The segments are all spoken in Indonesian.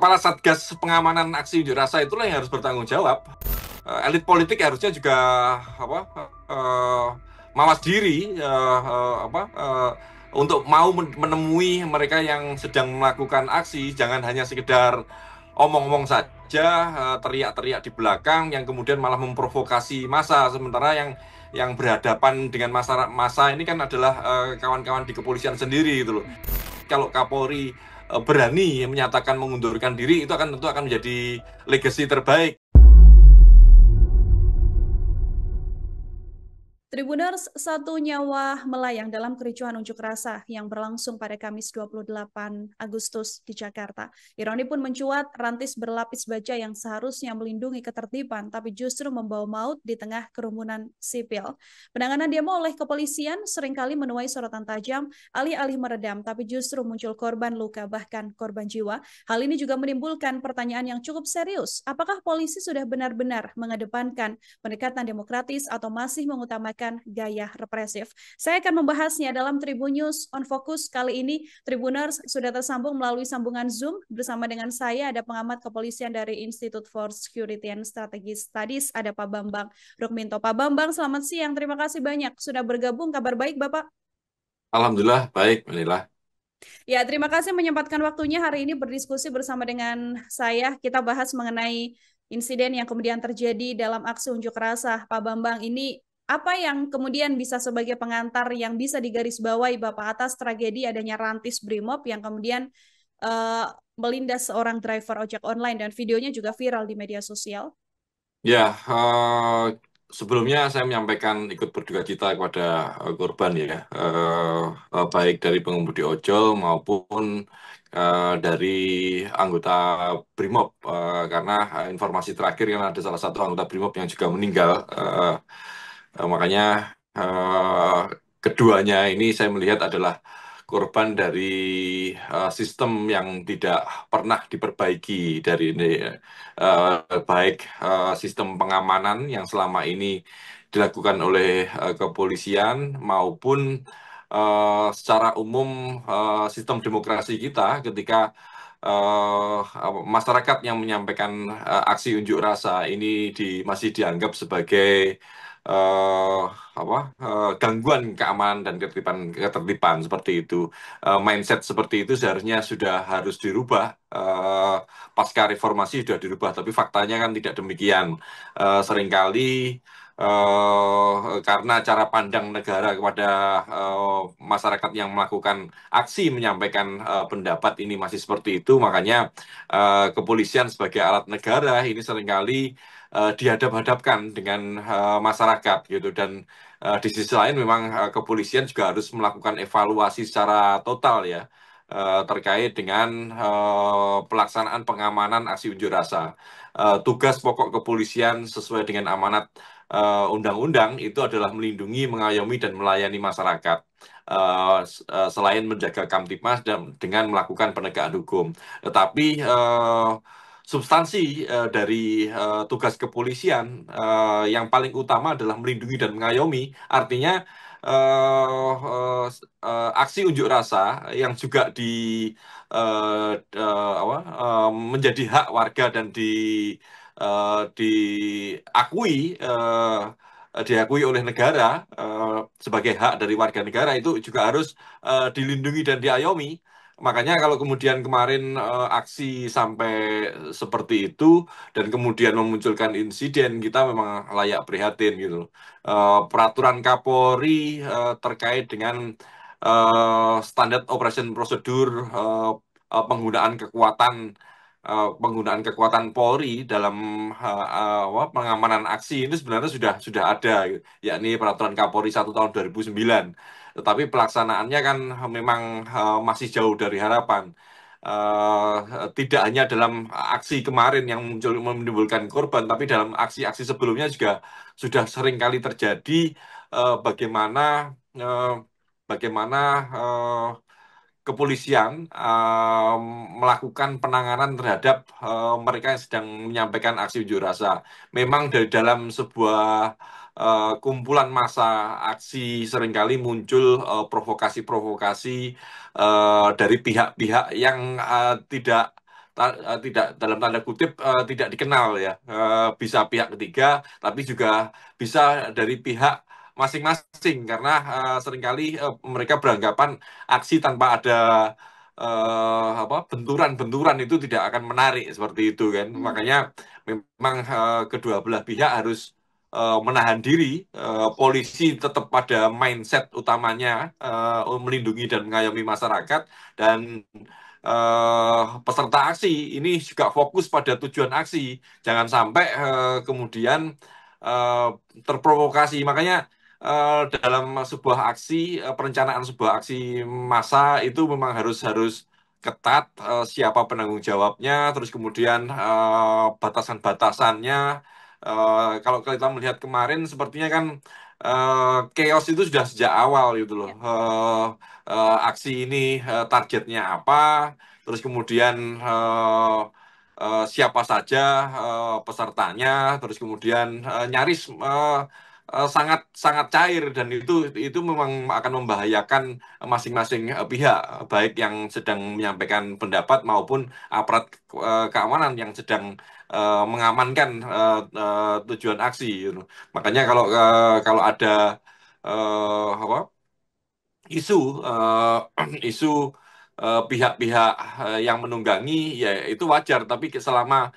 kepala Satgas Pengamanan Aksi Unjuk Rasa itulah yang harus bertanggung jawab. Elit politik harusnya juga apa mawas diri untuk mau menemui mereka yang sedang melakukan aksi, jangan hanya sekedar omong-omong saja, teriak-teriak di belakang yang kemudian malah memprovokasi massa, sementara yang berhadapan dengan massa ini kan adalah kawan-kawan di kepolisian sendiri gitu loh. Kalau Kapolri berani menyatakan mengundurkan diri, itu tentu akan menjadi legasi terbaik. Tribuners, satu nyawa melayang dalam kericuhan unjuk rasa yang berlangsung pada Kamis 28 Agustus di Jakarta. Ironi pun mencuat, rantis berlapis baja yang seharusnya melindungi ketertiban, tapi justru membawa maut di tengah kerumunan sipil. Penanganan demo oleh kepolisian seringkali menuai sorotan tajam, alih-alih meredam, tapi justru muncul korban luka, bahkan korban jiwa. Hal ini juga menimbulkan pertanyaan yang cukup serius. Apakah polisi sudah benar-benar mengedepankan pendekatan demokratis atau masih mengutamakan gaya represif? Saya akan membahasnya dalam Tribun News on Focus kali ini. Tribuners sudah tersambung melalui sambungan Zoom bersama dengan saya, ada pengamat kepolisian dari Institute for Security and Strategic Studies, ada Pak Bambang Rukminto. Pak Bambang, selamat siang. Terima kasih banyak sudah bergabung. Kabar baik, Bapak? Alhamdulillah baik, Manila. Ya, terima kasih menyempatkan waktunya hari ini berdiskusi bersama dengan saya. Kita bahas mengenai insiden yang kemudian terjadi dalam aksi unjuk rasa. Pak Bambang, ini apa yang kemudian bisa sebagai pengantar yang bisa digarisbawahi Bapak atas tragedi adanya Rantis Brimob yang kemudian uh, melindas seorang driver ojek online dan videonya juga viral di media sosial? Ya, sebelumnya saya menyampaikan ikut berduka cita kepada korban ya, baik dari pengemudi ojol maupun dari anggota Brimob, karena informasi terakhir kan ada salah satu anggota Brimob yang juga meninggal. Makanya eh, keduanya ini saya melihat adalah korban dari sistem yang tidak pernah diperbaiki dari ini, baik sistem pengamanan yang selama ini dilakukan oleh kepolisian maupun secara umum sistem demokrasi kita ketika masyarakat yang menyampaikan aksi unjuk rasa ini masih dianggap sebagai eh, gangguan keamanan dan ketertiban seperti itu. Mindset seperti itu seharusnya sudah harus dirubah. Pasca reformasi sudah dirubah, tapi faktanya kan tidak demikian. Seringkali karena cara pandang negara kepada masyarakat yang melakukan aksi menyampaikan pendapat ini masih seperti itu, makanya kepolisian sebagai alat negara ini seringkali dihadap-hadapkan dengan masyarakat gitu. Dan di sisi lain memang kepolisian juga harus melakukan evaluasi secara total ya, terkait dengan pelaksanaan pengamanan aksi unjuk rasa. Tugas pokok kepolisian sesuai dengan amanat undang-undang itu adalah melindungi, mengayomi, dan melayani masyarakat. Selain menjaga Kamtipmas dan dengan melakukan penegakan hukum, tetapi substansi dari tugas kepolisian yang paling utama adalah melindungi dan mengayomi. Artinya aksi unjuk rasa yang juga menjadi hak warga dan diakui oleh negara sebagai hak dari warga negara, itu juga harus dilindungi dan diayomi. Makanya kalau kemudian kemarin aksi sampai seperti itu dan kemudian memunculkan insiden, kita memang layak prihatin gitu loh. Peraturan Kapolri terkait dengan standar operation prosedur, penggunaan kekuatan Polri dalam pengamanan aksi ini sebenarnya sudah ada, yakni Peraturan Kapolri 1 tahun 2009. Tetapi pelaksanaannya kan memang masih jauh dari harapan. Tidak hanya dalam aksi kemarin yang menimbulkan korban, tapi dalam aksi-aksi sebelumnya juga sudah sering kali terjadi bagaimana eh, bagaimana kepolisian melakukan penanganan terhadap mereka yang sedang menyampaikan aksi unjuk rasa. Memang dari dalam sebuah kumpulan massa aksi seringkali muncul provokasi-provokasi dari pihak-pihak yang tidak tidak dalam tanda kutip tidak dikenal ya. Bisa pihak ketiga, tapi juga bisa dari pihak masing-masing karena seringkali mereka beranggapan aksi tanpa ada benturan-benturan itu tidak akan menarik seperti itu kan. Hmm. Makanya memang kedua belah pihak harus menahan diri. Polisi tetap pada mindset utamanya melindungi dan mengayomi masyarakat, dan peserta aksi ini juga fokus pada tujuan aksi. Jangan sampai kemudian eh, terprovokasi. Makanya dalam sebuah aksi, perencanaan sebuah aksi massa itu memang harus harus ketat, siapa penanggung jawabnya, terus kemudian batasan-batasannya. Kalau kita melihat kemarin, sepertinya kan chaos itu sudah sejak awal gitu loh. Ya. Aksi ini targetnya apa, terus kemudian siapa saja pesertanya, terus kemudian nyaris sangat sangat cair, dan itu memang akan membahayakan masing-masing pihak, baik yang sedang menyampaikan pendapat maupun aparat keamanan yang sedang mengamankan tujuan aksi gitu. Makanya kalau ada apa isu isu pihak-pihak yang menunggangi, ya itu wajar, tapi selama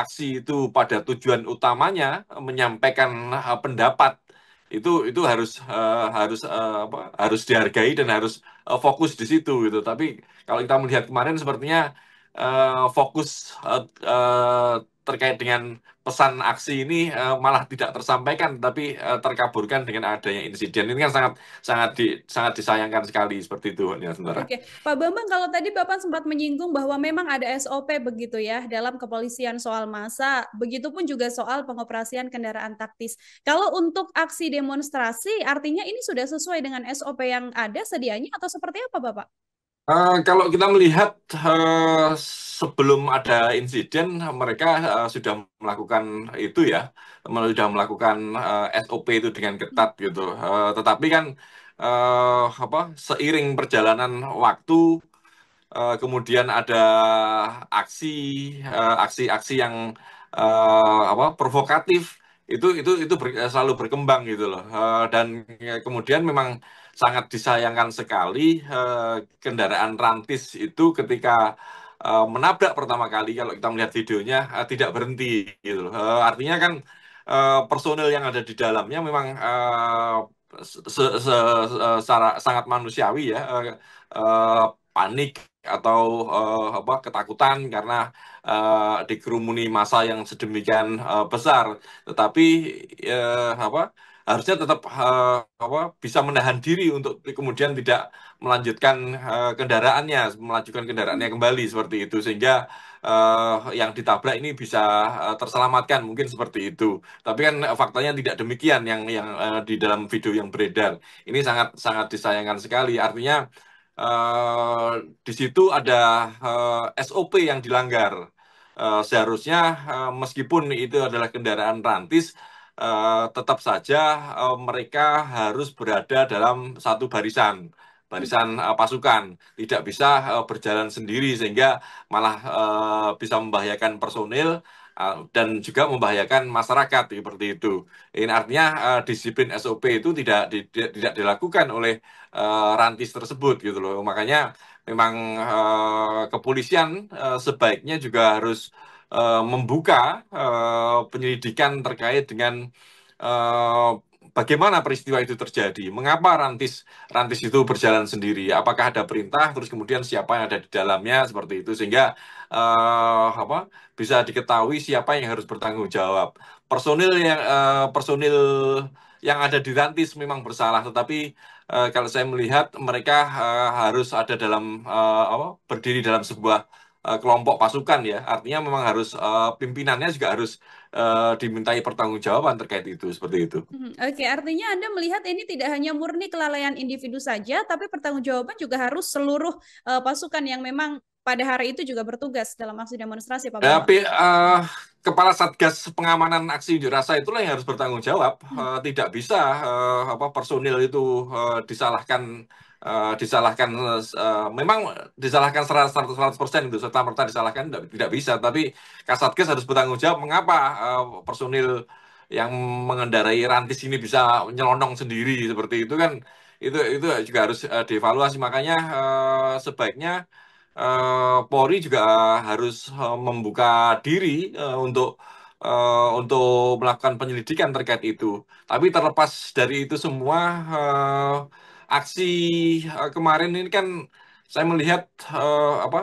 aksi itu pada tujuan utamanya menyampaikan pendapat, itu harus dihargai dan harus fokus di situ gitu. Tapi kalau kita melihat kemarin, sepertinya fokus terkait dengan pesan aksi ini malah tidak tersampaikan, tapi terkaburkan dengan adanya insiden ini, kan sangat sangat disayangkan sekali seperti itu ya, sementara. Oke, Pak Bambang, kalau tadi Bapak sempat menyinggung bahwa memang ada SOP begitu ya dalam kepolisian soal massa, begitupun juga soal pengoperasian kendaraan taktis. Kalau untuk aksi demonstrasi, artinya ini sudah sesuai dengan SOP yang ada sedianya atau seperti apa, Bapak? Kalau kita melihat sebelum ada insiden, mereka sudah melakukan itu ya, sudah melakukan SOP itu dengan ketat gitu. Tetapi kan seiring perjalanan waktu, kemudian ada aksi aksi-aksi yang provokatif, selalu berkembang gitu loh. Dan kemudian memang sangat disayangkan sekali kendaraan rantis itu ketika menabrak pertama kali, kalau kita melihat videonya tidak berhenti gitu loh. Artinya kan personil yang ada di dalamnya memang sangat manusiawi ya, eh, panik atau ketakutan karena dikerumuni massa yang sedemikian besar. Tetapi harusnya tetap bisa menahan diri untuk kemudian tidak melanjutkan melanjutkan kendaraannya kembali seperti itu, sehingga yang ditabrak ini bisa terselamatkan, mungkin seperti itu. Tapi kan faktanya tidak demikian yang di dalam video yang beredar. Ini sangat sangat disayangkan sekali. Artinya eh, di situ ada SOP yang dilanggar. Seharusnya meskipun itu adalah kendaraan rantis, tetap saja mereka harus berada dalam satu barisan pasukan, tidak bisa berjalan sendiri, sehingga malah bisa membahayakan personil dan juga membahayakan masyarakat seperti itu. Ini artinya disiplin SOP itu tidak dilakukan oleh rantis tersebut gitu loh. Makanya memang kepolisian sebaiknya juga harus membuka penyelidikan terkait dengan eh, bagaimana peristiwa itu terjadi, mengapa rantis rantis itu berjalan sendiri, apakah ada perintah, terus kemudian siapa yang ada di dalamnya seperti itu, sehingga bisa diketahui siapa yang harus bertanggung jawab. Personil yang ada di rantis memang bersalah, tetapi kalau saya melihat mereka harus ada dalam berdiri dalam sebuah kelompok pasukan ya. Artinya memang harus pimpinannya juga harus dimintai pertanggungjawaban terkait itu, seperti itu. Oke, artinya Anda melihat ini tidak hanya murni kelalaian individu saja, tapi pertanggungjawaban juga harus seluruh pasukan yang memang pada hari itu juga bertugas dalam aksi demonstrasi, Pak Bambang. Tapi kepala Satgas Pengamanan Aksi Unjuk Rasa itulah yang harus bertanggung jawab. Hmm. Tidak bisa personil itu disalahkan disalahkan, memang disalahkan 100% itu serta merta disalahkan tidak bisa, tapi Kasatgas harus bertanggung jawab mengapa personil yang mengendarai rantis ini bisa nyelonong sendiri seperti itu kan, itu juga harus dievaluasi. Makanya sebaiknya Polri juga harus membuka diri untuk melakukan penyelidikan terkait itu. Tapi terlepas dari itu semua, aksi kemarin ini kan saya melihat apa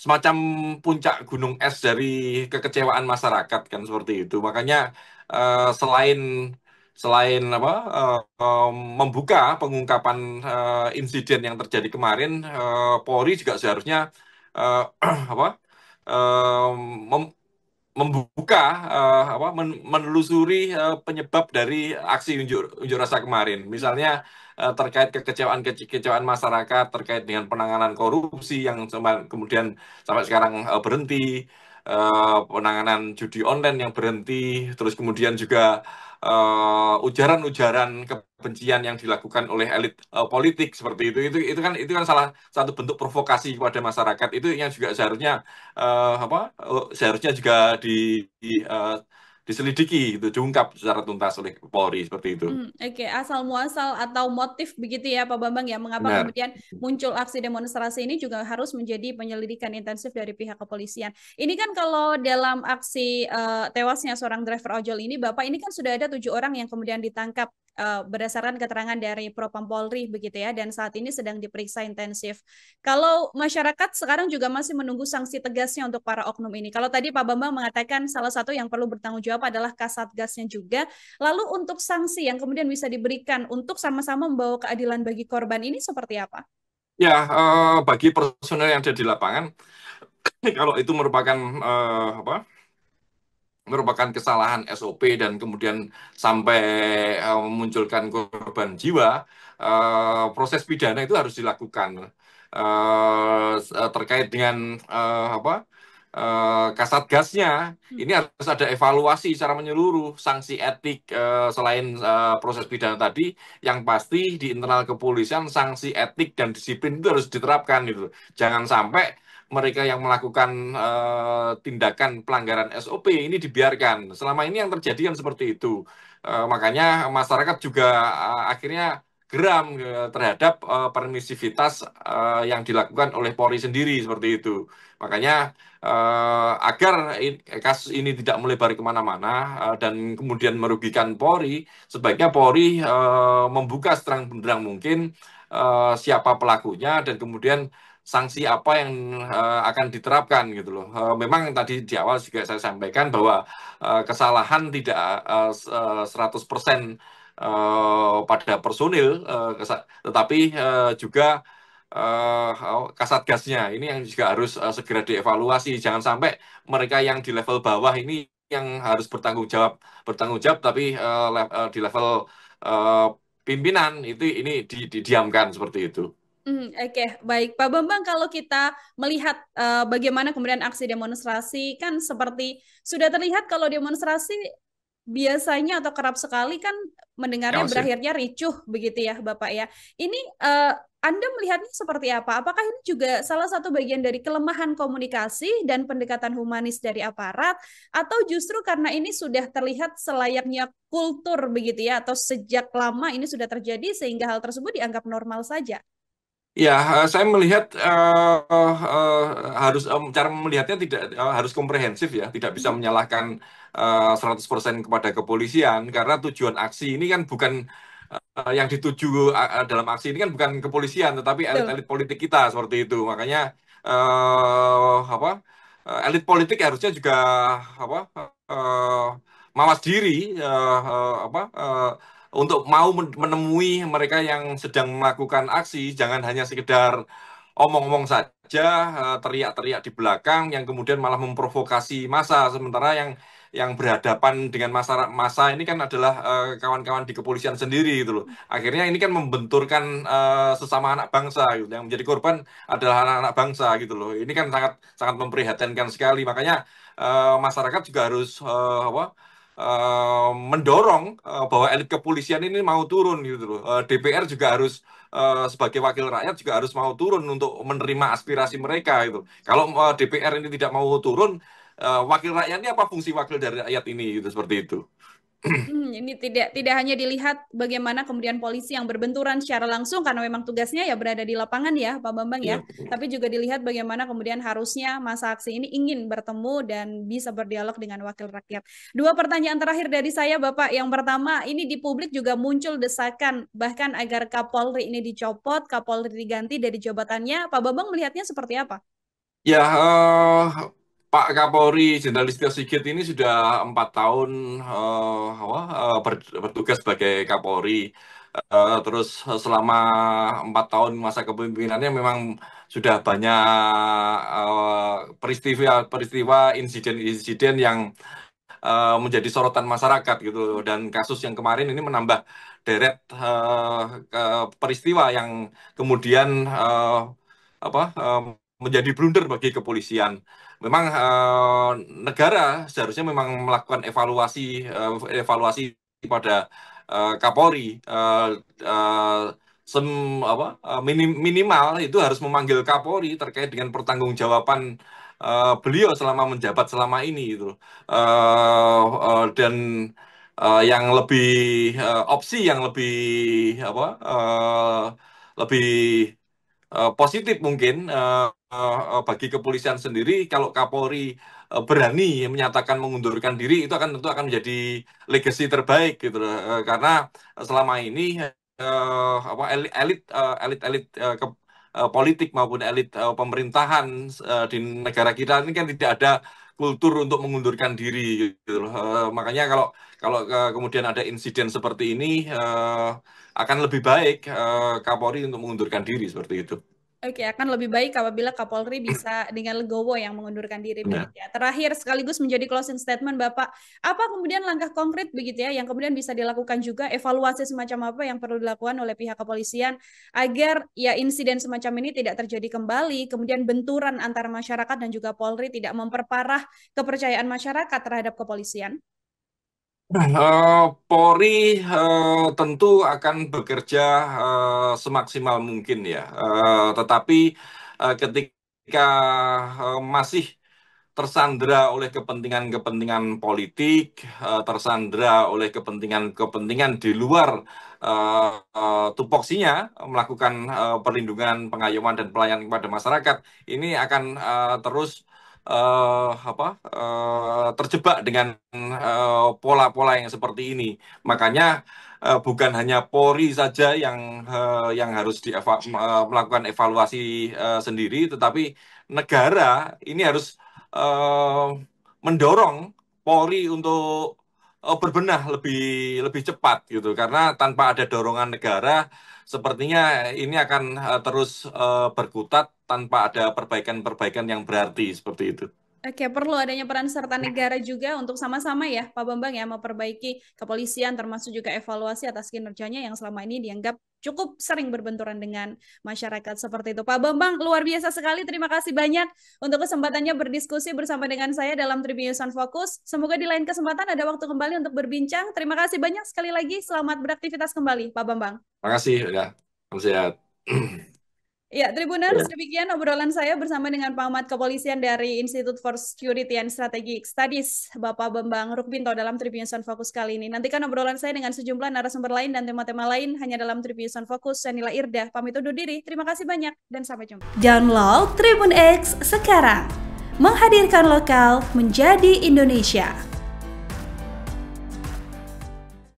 semacam puncak gunung es dari kekecewaan masyarakat kan seperti itu. Makanya selain selain apa membuka pengungkapan insiden yang terjadi kemarin, Polri juga seharusnya eh, apa eh, mem- membuka menelusuri penyebab dari aksi unjuk unjuk rasa kemarin. Misalnya terkait kekecewaan masyarakat terkait dengan penanganan korupsi yang kemudian sampai sekarang berhenti, penanganan judi online yang berhenti, terus kemudian juga ujaran-ujaran kebencian yang dilakukan oleh elit politik seperti itu kan salah satu bentuk provokasi kepada masyarakat, itu yang juga seharusnya seharusnya juga diselidiki, itu diungkap secara tuntas oleh Polri seperti itu. Oke, asal muasal atau motif begitu ya Pak Bambang ya, mengapa Benar. kemudian muncul aksi demonstrasi ini juga harus menjadi penyelidikan intensif dari pihak kepolisian. Ini kan kalau dalam aksi tewasnya seorang driver ojol ini, Bapak ini kan sudah ada 7 orang yang kemudian ditangkap berdasarkan keterangan dari Propam Polri begitu ya, dan saat ini sedang diperiksa intensif. Kalau masyarakat sekarang juga masih menunggu sanksi tegasnya untuk para oknum ini. Kalau tadi Pak Bambang mengatakan salah satu yang perlu bertanggung jawab adalah Kasatgasnya juga. Lalu untuk sanksi yang kemudian bisa diberikan untuk sama-sama membawa keadilan bagi korban ini seperti apa? Ya, bagi personel yang ada di lapangan, kalau itu merupakan kesalahan SOP dan kemudian sampai memunculkan korban jiwa, proses pidana itu harus dilakukan terkait dengan Kasatgasnya. Hmm. Ini harus ada evaluasi secara menyeluruh, sanksi etik selain proses pidana tadi, yang pasti di internal kepolisian sanksi etik dan disiplin itu harus diterapkan gitu. Jangan sampai mereka yang melakukan tindakan pelanggaran SOP ini dibiarkan. Selama ini yang terjadi kan seperti itu. Makanya masyarakat juga akhirnya geram terhadap permisivitas yang dilakukan oleh Polri sendiri seperti itu. Makanya agar kasus ini tidak melebar kemana-mana dan kemudian merugikan Polri, sebaiknya Polri membuka seterang benderang mungkin siapa pelakunya dan kemudian sanksi apa yang akan diterapkan gitu loh. Memang tadi di awal juga saya sampaikan bahwa kesalahan tidak 100% pada personil, tetapi juga Kasatgasnya ini yang juga harus segera dievaluasi. Jangan sampai mereka yang di level bawah ini yang harus bertanggung jawab, tapi di level eh, pimpinan itu ini didiamkan seperti itu. Oke, baik. Pak Bambang, kalau kita melihat bagaimana kemudian aksi demonstrasi, kan seperti sudah terlihat kalau demonstrasi biasanya atau kerap sekali kan mendengarnya Chaos ya. berakhirnya ricuh begitu ya, Bapak ya. Ini Anda melihatnya seperti apa? Apakah ini juga salah satu bagian dari kelemahan komunikasi dan pendekatan humanis dari aparat, atau justru karena ini sudah terlihat selayaknya kultur begitu ya, atau sejak lama ini sudah terjadi sehingga hal tersebut dianggap normal saja? Ya, saya melihat harus cara melihatnya tidak harus komprehensif ya, tidak bisa Mhm. menyalahkan 100% kepada kepolisian karena tujuan aksi ini kan bukan yang dituju dalam aksi ini kan bukan kepolisian tetapi Betul. elit-elit politik kita seperti itu. Makanya apa elit politik harusnya juga apa eh, mawas diri untuk mau menemui mereka yang sedang melakukan aksi, jangan hanya sekedar omong-omong saja, teriak-teriak di belakang yang kemudian malah memprovokasi massa, sementara yang berhadapan dengan massa ini kan adalah kawan-kawan di kepolisian sendiri gitu loh. Akhirnya ini kan membenturkan sesama anak bangsa gitu. Yang menjadi korban adalah anak-anak bangsa gitu loh. Ini kan sangat sangat memprihatinkan sekali. Makanya masyarakat juga harus mendorong bahwa elit kepolisian ini mau turun gitu loh. DPR juga harus sebagai wakil rakyat juga harus mau turun untuk menerima aspirasi mereka gitu. Kalau DPR ini tidak mau turun, wakil rakyat ini apa fungsi wakil dari rakyat ini gitu seperti itu. Ini tidak hanya dilihat bagaimana kemudian polisi yang berbenturan secara langsung karena memang tugasnya ya berada di lapangan ya Pak Bambang ya, Iya. tapi juga dilihat bagaimana kemudian harusnya masa aksi ini ingin bertemu dan bisa berdialog dengan wakil rakyat. Dua pertanyaan terakhir dari saya Bapak. Yang pertama, ini di publik juga muncul desakan bahkan agar Kapolri ini dicopot, Kapolri diganti dari jabatannya. Pak Bambang melihatnya seperti apa? Ya, Pak Kapolri Jenderal Listio Sigit ini sudah 4 tahun bertugas sebagai Kapolri. Terus selama 4 tahun masa kepemimpinannya memang sudah banyak peristiwa-peristiwa, insiden-insiden yang menjadi sorotan masyarakat gitu loh. Dan kasus yang kemarin ini menambah deret peristiwa yang kemudian menjadi blunder bagi kepolisian. Memang negara seharusnya memang melakukan evaluasi pada Kapolri. Sem, minimal itu harus memanggil Kapolri terkait dengan pertanggungjawaban beliau selama menjabat selama ini gitu loh. Dan yang lebih opsi yang lebih lebih positif mungkin bagi kepolisian sendiri kalau Kapolri berani menyatakan mengundurkan diri itu akan tentu akan menjadi legacy terbaik gitu loh. Karena selama ini elit politik maupun elit pemerintahan di negara kita ini kan tidak ada kultur untuk mengundurkan diri gitu loh. Makanya kalau kalau kemudian ada insiden seperti ini akan lebih baik Kapolri untuk mengundurkan diri seperti itu. Oke, akan lebih baik apabila Kapolri bisa dengan legowo yang mengundurkan diri begitu Ya. ya. Terakhir sekaligus menjadi closing statement Bapak, apa kemudian langkah konkret begitu ya yang kemudian bisa dilakukan juga evaluasi semacam apa yang perlu dilakukan oleh pihak kepolisian agar ya insiden semacam ini tidak terjadi kembali, kemudian benturan antara masyarakat dan juga Polri tidak memperparah kepercayaan masyarakat terhadap kepolisian. Polri tentu akan bekerja semaksimal mungkin ya. Tetapi ketika masih tersandra oleh kepentingan-kepentingan politik, tersandra oleh kepentingan-kepentingan di luar tupoksinya melakukan perlindungan, pengayoman dan pelayanan kepada masyarakat, ini akan terus terjebak dengan pola-pola yang seperti ini. Makanya bukan hanya Polri saja yang harus melakukan evaluasi sendiri, tetapi negara ini harus eh, mendorong Polri untuk berbenah lebih lebih cepat gitu karena tanpa ada dorongan negara sepertinya ini akan terus berkutat tanpa ada perbaikan-perbaikan yang berarti seperti itu. Oke, perlu adanya peran serta negara juga untuk sama-sama ya, Pak Bambang ya, memperbaiki kepolisian termasuk juga evaluasi atas kinerjanya yang selama ini dianggap cukup sering berbenturan dengan masyarakat seperti itu. Pak Bambang, luar biasa sekali. Terima kasih banyak untuk kesempatannya berdiskusi bersama dengan saya dalam Tribun Fokus. Semoga di lain kesempatan ada waktu kembali untuk berbincang. Terima kasih banyak sekali lagi. Selamat beraktivitas kembali, Pak Bambang. Terima kasih ya. Salam sehat. Ya, Tribuners, Ya. demikian obrolan saya bersama dengan pengamat kepolisian dari Institute for Security and Strategic Studies, Bapak Bambang Rukbinto dalam Tribun Fokus kali ini. Nantikan obrolan saya dengan sejumlah narasumber lain dan tema-tema lain hanya dalam Tribun Fokus. Saya Nila Irdah, pamit undur diri. Terima kasih banyak dan sampai jumpa. Download Tribun X sekarang. Menghadirkan lokal menjadi Indonesia.